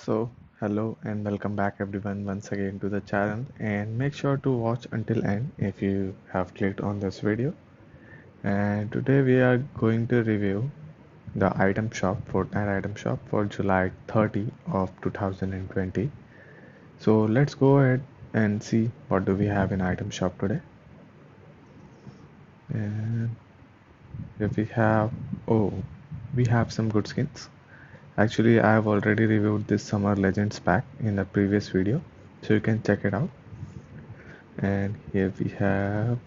So, hello and welcome back everyone once again to the channel, and make sure to watch until end if you have clicked on this video. And today we are going to review the item shop, Fortnite item shop for July 30 of 2020. So let's go ahead and see what do we have in item shop today. And if we have, oh, we have some good skins. Actually, I have already reviewed this Summer Legends pack in the previous video, so you can check it out. And here we have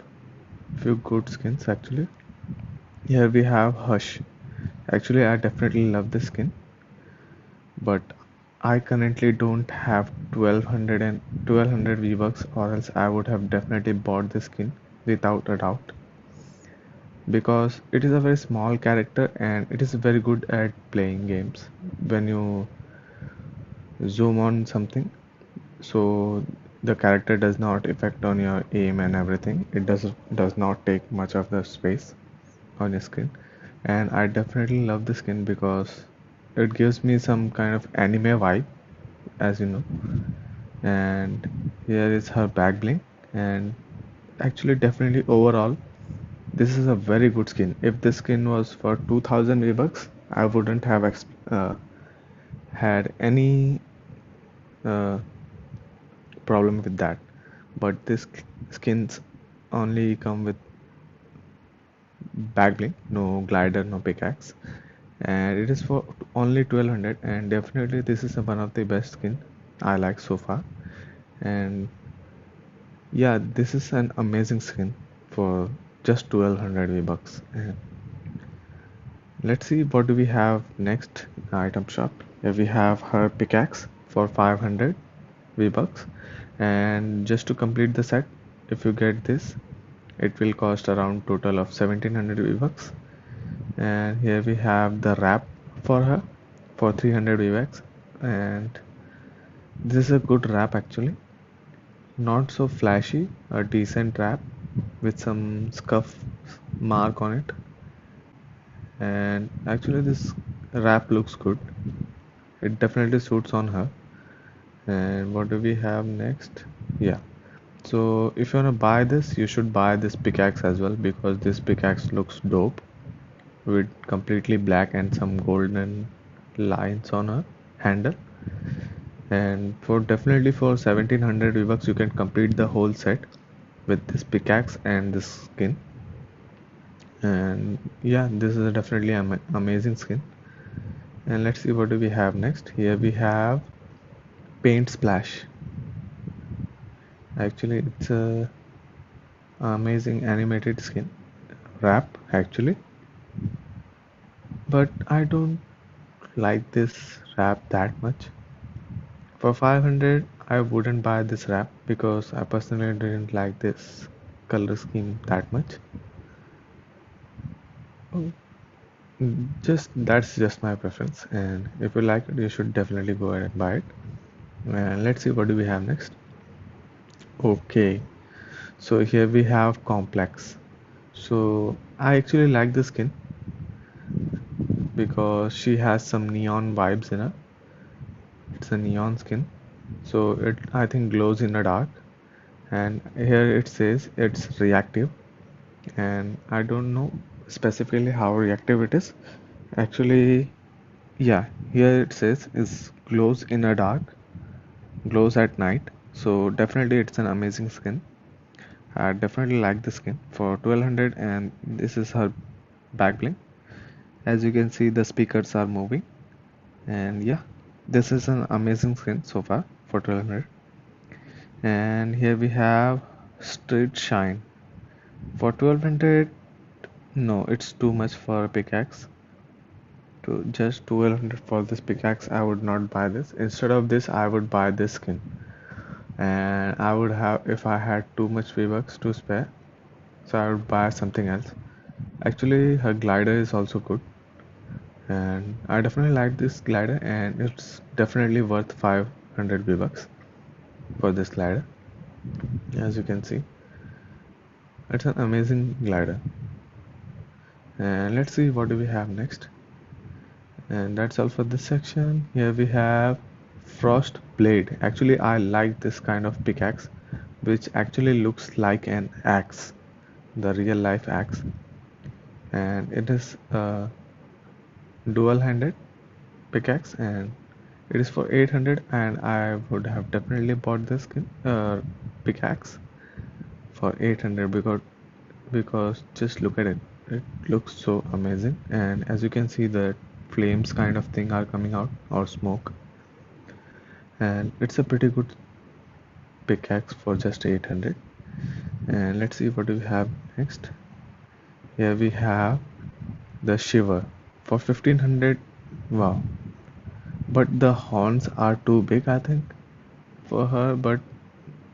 few good skins actually. Here we have Hush. Actually, I definitely love this skin, but I currently don't have 1200 V-Bucks, or else I would have definitely bought this skin without a doubt, because it is a very small character and it is very good at playing games. When you zoom on something, so the character does not affect on your aim and everything. It does not take much of the space on your skin, and I definitely love the skin because it gives me some kind of anime vibe, as you know. And here is her back bling, and actually definitely overall this is a very good skin. If this skin was for 2000 V-Bucks, I wouldn't have had any uh, problem with that. But this skins only come with back bling, no glider, no pickaxe, and it is for only 1200. And definitely this is one of the best skin I like so far. And yeah, this is an amazing skin for just 1200 V bucks. And let's see what do we have next in the item shop. Here we have her pickaxe for 500 V bucks, and just to complete the set, if you get this, it will cost around total of 1700 V bucks. And here we have the wrap for her for 300 V bucks, and this is a good wrap actually, not so flashy, a decent wrap with some scuff mark on it. And actually this wrap looks good, it definitely suits on her. And what do we have next? Yeah, so if you want to buy this, you should buy this pickaxe as well, because this pickaxe looks dope with completely black and some golden lines on her handle. And for definitely for 1700 V-Bucks you can complete the whole set with this pickaxe and this skin. And yeah, this is a definitely amazing skin. And let's see what do we have next. Here we have paint splash. Actually it's a amazing animated skin wrap actually, but I don't like this wrap that much. For 500 I wouldn't buy this wrap because I personally didn't like this color scheme that much. Oh, just that's just my preference, and if you like it you should definitely go ahead and buy it. And let's see what do we have next. Okay, so here we have complex. So I actually like this skin because she has some neon vibes in her. It's a neon skin, so it I think glows in the dark. And here it says it's reactive, and I don't know specifically how reactive it is. Actually, yeah, here it says is glows in the dark, glows at night. So definitely it's an amazing skin. I definitely like the skin for 1200. And this is her back bling. As you can see the speakers are moving, and yeah, this is an amazing skin so far for 1200. And here we have street shine for 1200. No, it's too much for a pickaxe. To just 1200 for this pickaxe, I would not buy this. Instead of this I would buy this skin, and I would have, if I had too much V-Bucks to spare, so I would buy something else. Actually her glider is also good, and I definitely like this glider, and it's definitely worth 500 V-Bucks for this glider. As you can see, it's an amazing glider. And let's see what do we have next. And that's all for this section. Here we have Frost Blade. Actually, I like this kind of pickaxe, which actually looks like an axe, the real life axe, and it is a dual-handed pickaxe, and it is for 800. And I would have definitely bought this pickaxe for 800 because just look at it. It looks so amazing, and as you can see, the flames kind of thing are coming out, or smoke, and it's a pretty good pickaxe for just 800. And let's see what do we have next. Here we have the Shiver for 1500. Wow, but the horns are too big, I think, for her, but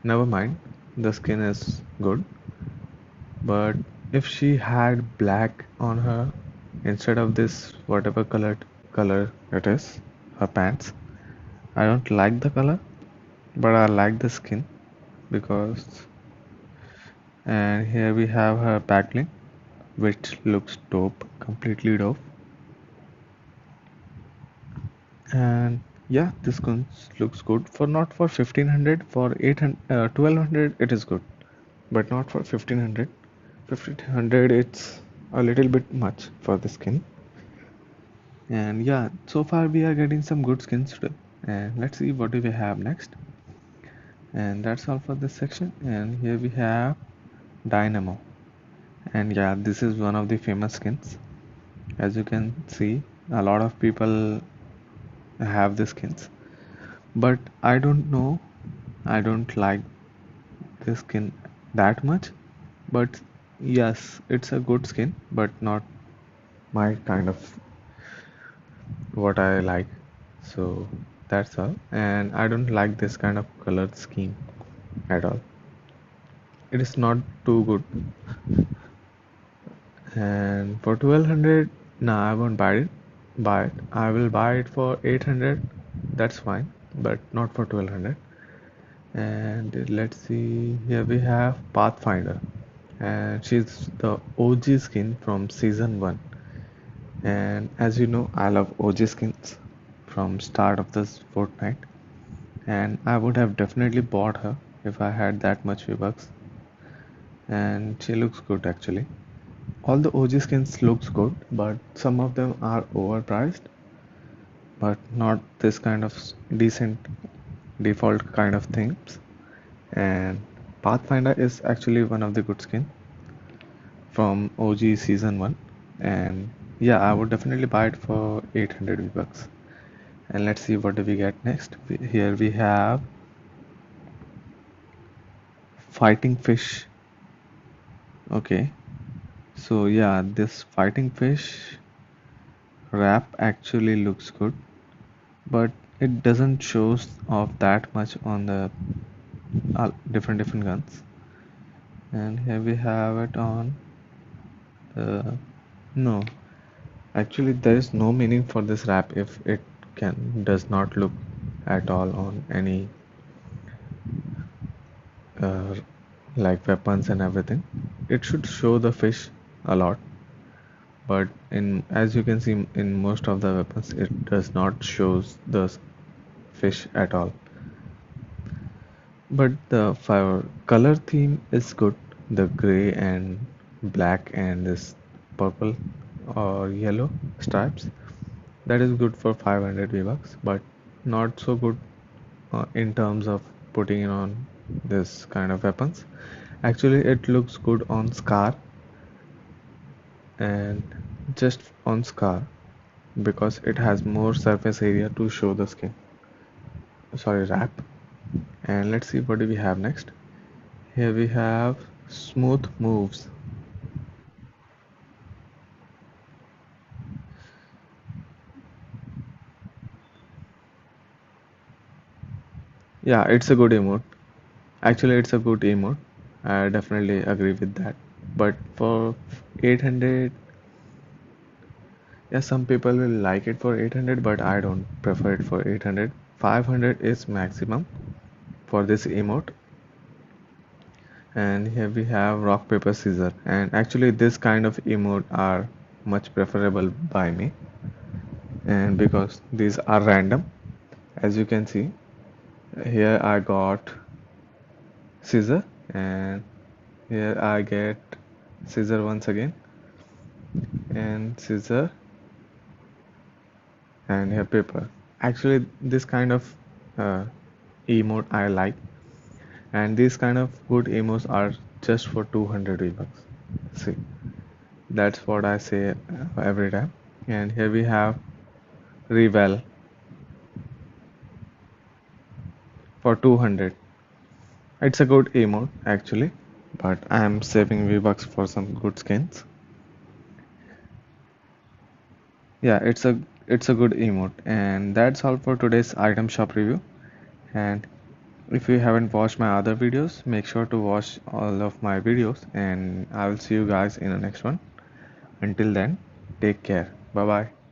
never mind. The skin is good, but if she had black on her instead of this whatever color it is, her pants, I don't like the color, but I like the skin because. And here we have her backling, which looks dope, completely dope. And yeah, this gun looks good for not for 1500, for 800, 1200 it is good, but not for 1500. 1500 it's a little bit much for the skin. And yeah, so far we are getting some good skins today. And let's see what do we have next. And that's all for this section. And here we have Dynamo. And yeah, this is one of the famous skins. As you can see, a lot of people have the skins, but I don't know, I don't like this skin that much. But yes, it's a good skin, but not my kind of what I like. So that's all. And I don't like this kind of color scheme at all. It is not too good. And for 1200, nah, I won't buy it. Buy it. I will buy it for 800. That's fine, but not for 1200. And let's see. Here we have Pathfinder, and she's the OG skin from season 1. And as you know, I love OG skins from start of this Fortnite, and I would have definitely bought her if I had that much V-Bucks. And she looks good actually. All the OG skins looks good, but some of them are overpriced, but not this kind of decent default kind of things. And Pathfinder is actually one of the good skin from OG season 1. And yeah, I would definitely buy it for 800 V-Bucks. And let's see what do we get next. Here we have Fighting Fish. Okay, so yeah, this Fighting Fish wrap actually looks good, but it doesn't show off that much on the different guns. And here we have it on the, no, actually there is no meaning for this wrap if it can does not look at all on any uh, like weapons and everything. It should show the fish a lot, but in as you can see in most of the weapons it does not shows the fish at all. But the color theme is good. The gray and black and this purple or yellow stripes. That is good for 500 V-Bucks, but not so good in terms of putting it on this kind of weapons. Actually, it looks good on Scar and just on Scar because it has more surface area to show the skin. Sorry, wrap. And let's see what do we have next. Here we have Smooth Moves. Yeah, it's a good emote. Actually, it's a good emote. I definitely agree with that. But for 800, yeah, some people will like it for 800, but I don't prefer it for 800. 500 is maximum for this emote. And here we have rock paper scissors. And actually, this kind of emote are much preferable by me. And because these are random, As you can see, here I got scissor, and here I get scissor once again, and scissor, and here paper. Actually, this kind of uh, emote I like, and these kind of good emotes are just for 200 V-bucks. See, that's what I say every time. And here we have Revel for 200. It's a good emote actually, but I am saving V-bucks for some good skins. Yeah, it's a good emote, and that's all for today's item shop review. And if you haven't watched my other videos, make sure to watch all of my videos, and I will see you guys in the next one. Until then, take care. Bye bye.